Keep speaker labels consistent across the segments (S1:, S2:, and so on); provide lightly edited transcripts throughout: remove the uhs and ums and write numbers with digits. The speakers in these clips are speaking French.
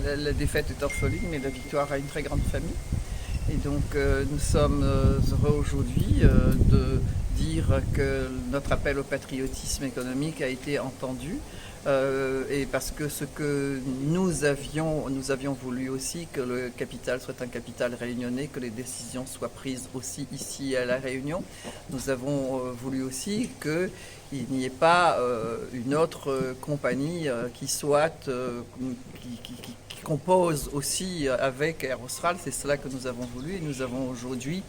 S1: la défaite est orpheline, mais la victoire a une très grande famille. Et donc nous sommes heureux aujourd'hui de dire que notre appel au patriotisme économique a été entendu. Et parce que ce que nous avions voulu aussi que le capital soit un capital réunionnais, que les décisions soient prises aussi ici à La Réunion. Nous avons voulu aussi qu'il n'y ait pas une autre compagnie qui soit qui compose aussi avec Air Austral. C'est cela que nous avons voulu et nous avons aujourd'hui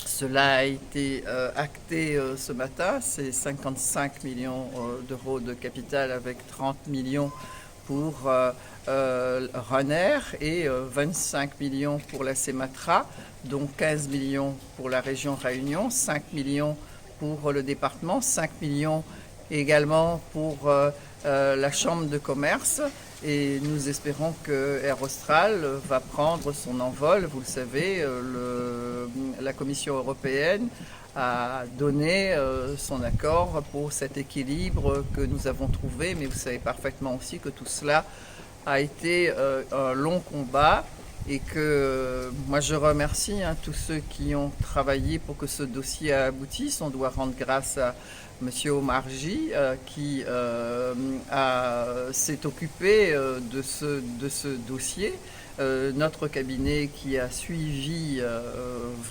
S1: cela a été acté ce matin, c'est 55 millions d'euros de capital avec 30 millions pour Ryanair et 25 millions pour la CEMATRA, dont 15 millions pour la région Réunion, 5 millions pour le département, 5 millions également pour la Chambre de commerce. Et nous espérons que Air Austral va prendre son envol. Vous le savez, la Commission européenne a donné son accord pour cet équilibre que nous avons trouvé. Mais vous savez parfaitement aussi que tout cela a été un long combat et que moi je remercie tous ceux qui ont travaillé pour que ce dossier aboutisse. On doit rendre grâce à Monsieur Omarjee qui s'est occupé de ce dossier, notre cabinet qui a suivi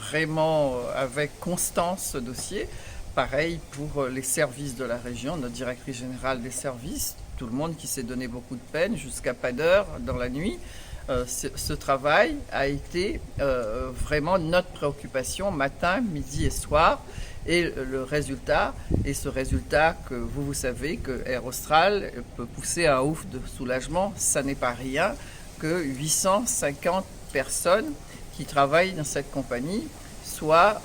S1: vraiment avec constance ce dossier. Pareil pour les services de la région, notre directrice générale des services, tout le monde qui s'est donné beaucoup de peine jusqu'à pas d'heure dans la nuit. Ce travail a été vraiment notre préoccupation matin, midi et soir. Et le résultat, et ce résultat que vous savez que Air Austral peut pousser un ouf de soulagement, ça n'est pas rien, que 850 personnes qui travaillent dans cette compagnie soient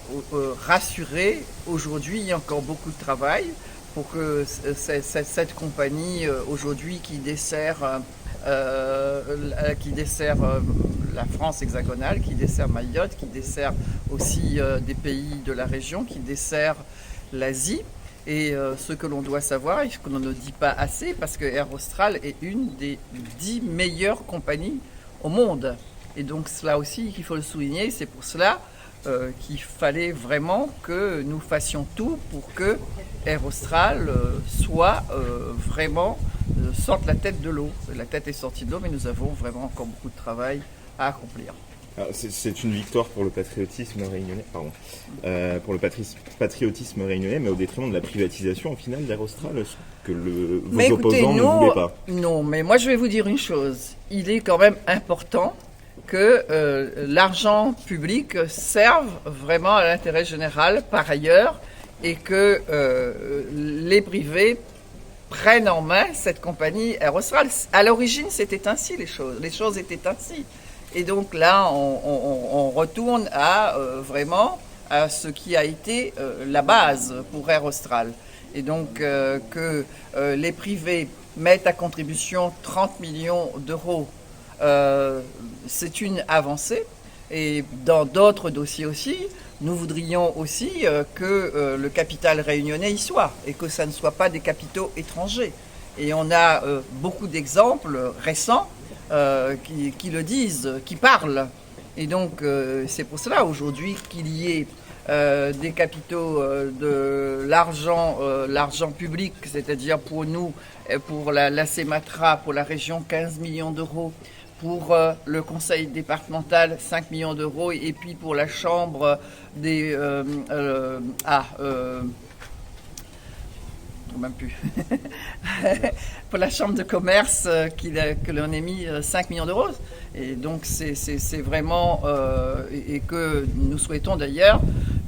S1: rassurées. Aujourd'hui, il y a encore beaucoup de travail pour que cette compagnie aujourd'hui qui dessert la France hexagonale, qui dessert Mayotte, qui dessert aussi des pays de la région, qui dessert l'Asie. Et ce que l'on doit savoir, et ce que l'on ne dit pas assez, parce que Air Austral est une des 10 meilleures compagnies au monde. Et donc cela aussi, il faut le souligner, c'est pour cela qu'il fallait vraiment que nous fassions tout pour que Air Austral soit vraiment sorte la tête de l'eau. La tête est sortie de l'eau, mais nous avons vraiment encore beaucoup de travail à accomplir.
S2: C'est une victoire pour le patriotisme réunionnais, patriotisme réunionnais, mais au détriment de la privatisation au final d'Air Austral, que vos opposants ne voulaient pas.
S1: Non, mais moi je vais vous dire une chose. Il est quand même important que l'argent public serve vraiment à l'intérêt général par ailleurs et que les privés prennent en main cette compagnie Air Austral. À l'origine, c'était ainsi les choses. Les choses étaient ainsi. Et donc là, on retourne vraiment à ce qui a été la base pour Air Austral. Et donc que les privés mettent à contribution 30 millions d'euros, c'est une avancée. Et dans d'autres dossiers aussi, nous voudrions aussi que le capital réunionnais y soit et que ça ne soit pas des capitaux étrangers. Et on a beaucoup d'exemples récents qui le disent, qui parlent. Et donc c'est pour cela aujourd'hui qu'il y ait des capitaux de l'argent public, c'est-à-dire pour nous, pour la CEMATRA, pour la région 15 millions d'euros, pour le conseil départemental 5 millions d'euros et puis pour la chambre des même plus pour la chambre de commerce que l'on ait mis 5 millions d'euros et donc c'est vraiment et que nous souhaitons d'ailleurs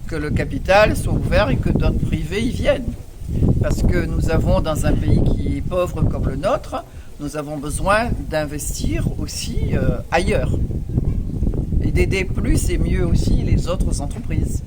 S1: que le capital soit ouvert et que d'autres privés y viennent parce que nous avons dans un pays qui est pauvre comme le nôtre, nous avons besoin d'investir aussi ailleurs et d'aider plus et mieux aussi les autres entreprises.